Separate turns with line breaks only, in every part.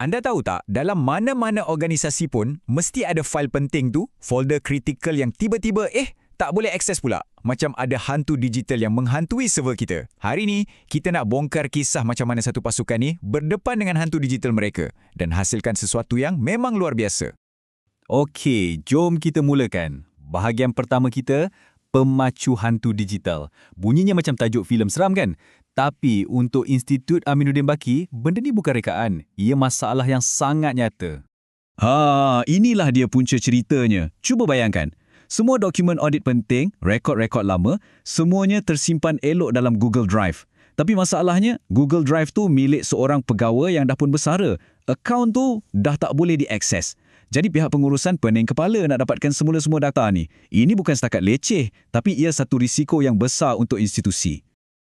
Anda tahu tak, dalam mana-mana organisasi pun, mesti ada fail penting tu, folder kritikal yang tiba-tiba, tak boleh akses pula. Macam ada hantu digital yang menghantui server kita. Hari ni, kita nak bongkar kisah macam mana satu pasukan ni berdepan dengan hantu digital mereka dan hasilkan sesuatu yang memang luar biasa.
Okey, jom kita mulakan. Bahagian pertama kita, pemacu hantu digital. Bunyinya macam tajuk filem seram kan? Tapi untuk Institut Aminuddin Baki, benda ni bukan rekaan. Ia masalah yang sangat nyata. Inilah dia punca ceritanya. Cuba bayangkan. Semua dokumen audit penting, rekod-rekod lama, semuanya tersimpan elok dalam Google Drive. Tapi masalahnya, Google Drive tu milik seorang pegawai yang dah pun bersara. Akaun tu dah tak boleh diakses. Jadi pihak pengurusan pening kepala nak dapatkan semula-semua data ni. Ini bukan setakat leceh, tapi ia satu risiko yang besar untuk institusi.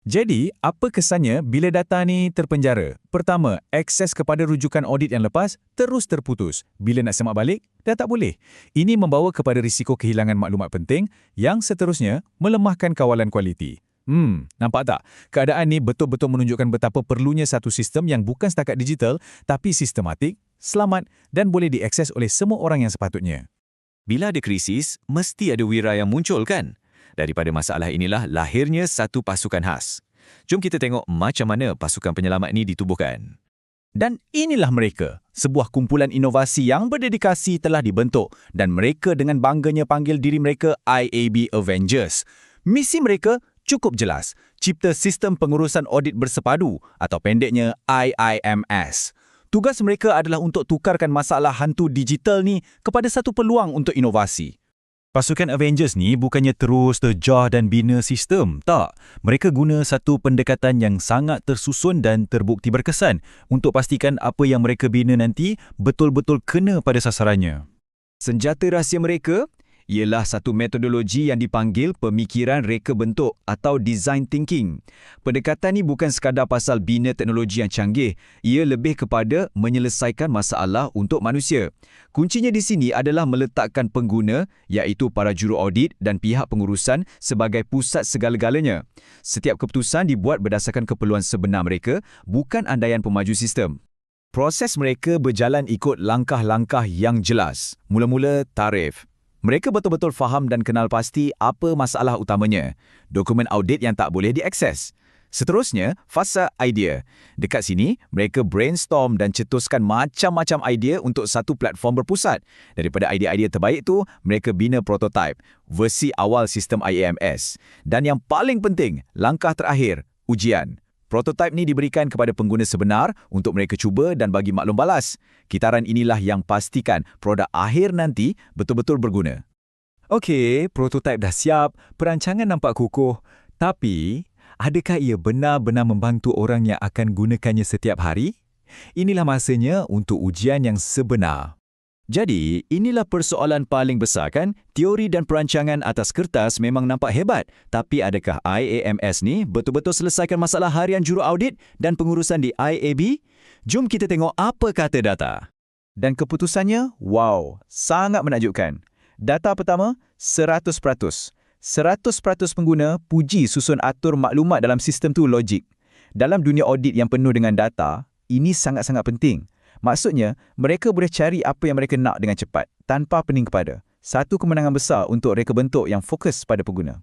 Jadi, apa kesannya bila data ni terpenjara? Pertama, akses kepada rujukan audit yang lepas terus terputus. Bila nak semak balik, dah tak boleh. Ini membawa kepada risiko kehilangan maklumat penting yang seterusnya melemahkan kawalan kualiti. Nampak tak? Keadaan ni betul-betul menunjukkan betapa perlunya satu sistem yang bukan setakat digital, tapi sistematik, selamat dan boleh diakses oleh semua orang yang sepatutnya.
Bila ada krisis, mesti ada wira yang muncul kan? Daripada masalah inilah lahirnya satu pasukan khas. Jom kita tengok macam mana pasukan penyelamat ni ditubuhkan.
Dan inilah mereka. Sebuah kumpulan inovasi yang berdedikasi telah dibentuk dan mereka dengan bangganya panggil diri mereka IAB Avengers. Misi mereka cukup jelas. Cipta Sistem Pengurusan Audit Bersepadu atau pendeknya IIMS. Tugas mereka adalah untuk tukarkan masalah hantu digital ni kepada satu peluang untuk inovasi.
Pasukan Avengers ni bukannya terus terjah dan bina sistem, tak. Mereka guna satu pendekatan yang sangat tersusun dan terbukti berkesan untuk pastikan apa yang mereka bina nanti betul-betul kena pada sasarannya.
Senjata rahsia mereka ialah satu metodologi yang dipanggil pemikiran reka bentuk atau design thinking. Pendekatan ni bukan sekadar pasal bina teknologi yang canggih, ia lebih kepada menyelesaikan masalah untuk manusia. Kuncinya di sini adalah meletakkan pengguna, iaitu para juru audit dan pihak pengurusan sebagai pusat segala-galanya. Setiap keputusan dibuat berdasarkan keperluan sebenar mereka, bukan andaian pemaju sistem. Proses mereka berjalan ikut langkah-langkah yang jelas. Mula-mula tarif. Mereka betul-betul faham dan kenal pasti apa masalah utamanya. Dokumen audit yang tak boleh diakses. Seterusnya, fasa idea. Dekat sini, mereka brainstorm dan cetuskan macam-macam idea untuk satu platform berpusat. Daripada idea-idea terbaik tu, mereka bina prototype, versi awal sistem IAMS. Dan yang paling penting, langkah terakhir, ujian. Prototype ni diberikan kepada pengguna sebenar untuk mereka cuba dan bagi maklum balas. Kitaran inilah yang pastikan produk akhir nanti betul-betul berguna.
Okey, prototype dah siap, perancangan nampak kukuh. Tapi, adakah ia benar-benar membantu orang yang akan gunakannya setiap hari? Inilah masanya untuk ujian yang sebenar.
Jadi, inilah persoalan paling besar kan? Teori dan perancangan atas kertas memang nampak hebat. Tapi adakah IAMS ni betul-betul selesaikan masalah harian juru audit dan pengurusan di IAB? Jom kita tengok apa kata data. Dan keputusannya, wow, sangat menakjubkan. Data pertama, 100%. 100% pengguna puji susun atur maklumat dalam sistem tu logik. Dalam dunia audit yang penuh dengan data, ini sangat-sangat penting. Maksudnya, mereka boleh cari apa yang mereka nak dengan cepat, tanpa pening kepada. Satu kemenangan besar untuk reka bentuk yang fokus pada pengguna.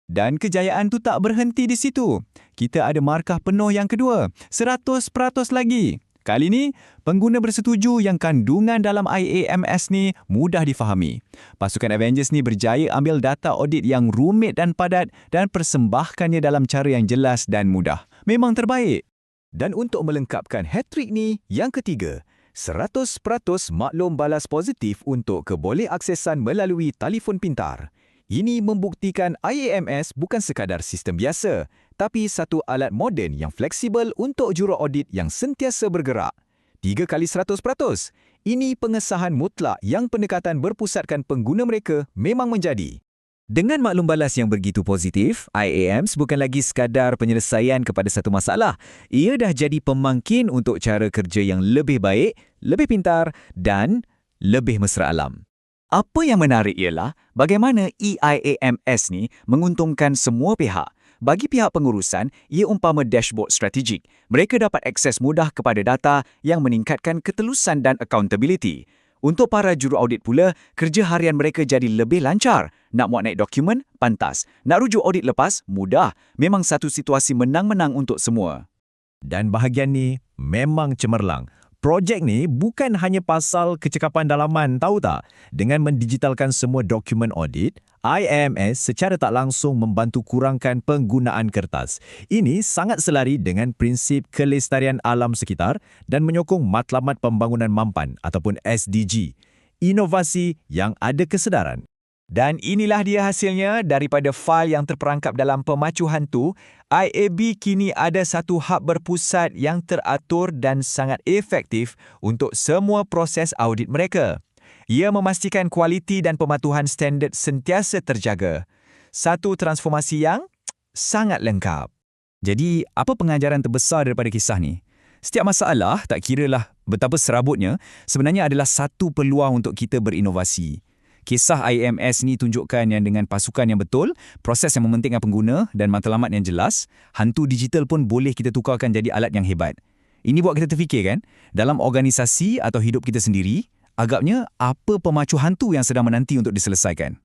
Dan kejayaan tu tak berhenti di situ. Kita ada markah penuh yang kedua, 100% lagi. Kali ni, pengguna bersetuju yang kandungan dalam IAMS ni mudah difahami. Pasukan Avengers ni berjaya ambil data audit yang rumit dan padat dan persembahkannya dalam cara yang jelas dan mudah. Memang terbaik. Dan untuk melengkapkan hat-trick ni, yang ketiga, 100% maklum balas positif untuk keboleh aksesan melalui telefon pintar. Ini membuktikan IAMS bukan sekadar sistem biasa, tapi satu alat moden yang fleksibel untuk juru audit yang sentiasa bergerak. 3 kali 100%. Ini pengesahan mutlak yang pendekatan berpusatkan pengguna mereka memang menjadi. Dengan maklum balas yang begitu positif, IAMS bukan lagi sekadar penyelesaian kepada satu masalah. Ia dah jadi pemangkin untuk cara kerja yang lebih baik, lebih pintar dan lebih mesra alam. Apa yang menarik ialah bagaimana EIAMS ni menguntungkan semua pihak. Bagi pihak pengurusan, ia umpama dashboard strategik. Mereka dapat akses mudah kepada data yang meningkatkan ketelusan dan accountability. Untuk para juru audit pula, kerja harian mereka jadi lebih lancar. Nak muat naik dokumen? Pantas. Nak rujuk audit lepas? Mudah. Memang satu situasi menang-menang untuk semua.
Dan bahagian ni memang cemerlang. Projek ni bukan hanya pasal kecekapan dalaman, tahu tak? Dengan mendigitalkan semua dokumen audit, IAMS secara tak langsung membantu kurangkan penggunaan kertas. Ini sangat selari dengan prinsip kelestarian alam sekitar dan menyokong Matlamat Pembangunan Mampan ataupun SDG. Inovasi yang ada kesedaran.
Dan inilah dia hasilnya daripada fail yang terperangkap dalam pemacu hantu. IAB kini ada satu hub berpusat yang teratur dan sangat efektif untuk semua proses audit mereka. Ia memastikan kualiti dan pematuhan standard sentiasa terjaga. Satu transformasi yang sangat lengkap.
Jadi, apa pengajaran terbesar daripada kisah ni? Setiap masalah, tak kiralah betapa serabutnya, sebenarnya adalah satu peluang untuk kita berinovasi. Kisah IAMS ni tunjukkan yang dengan pasukan yang betul, proses yang mementingkan pengguna dan matlamat yang jelas, hantu digital pun boleh kita tukarkan jadi alat yang hebat. Ini buat kita terfikir kan, dalam organisasi atau hidup kita sendiri, agaknya apa pemacu hantu yang sedang menanti untuk diselesaikan?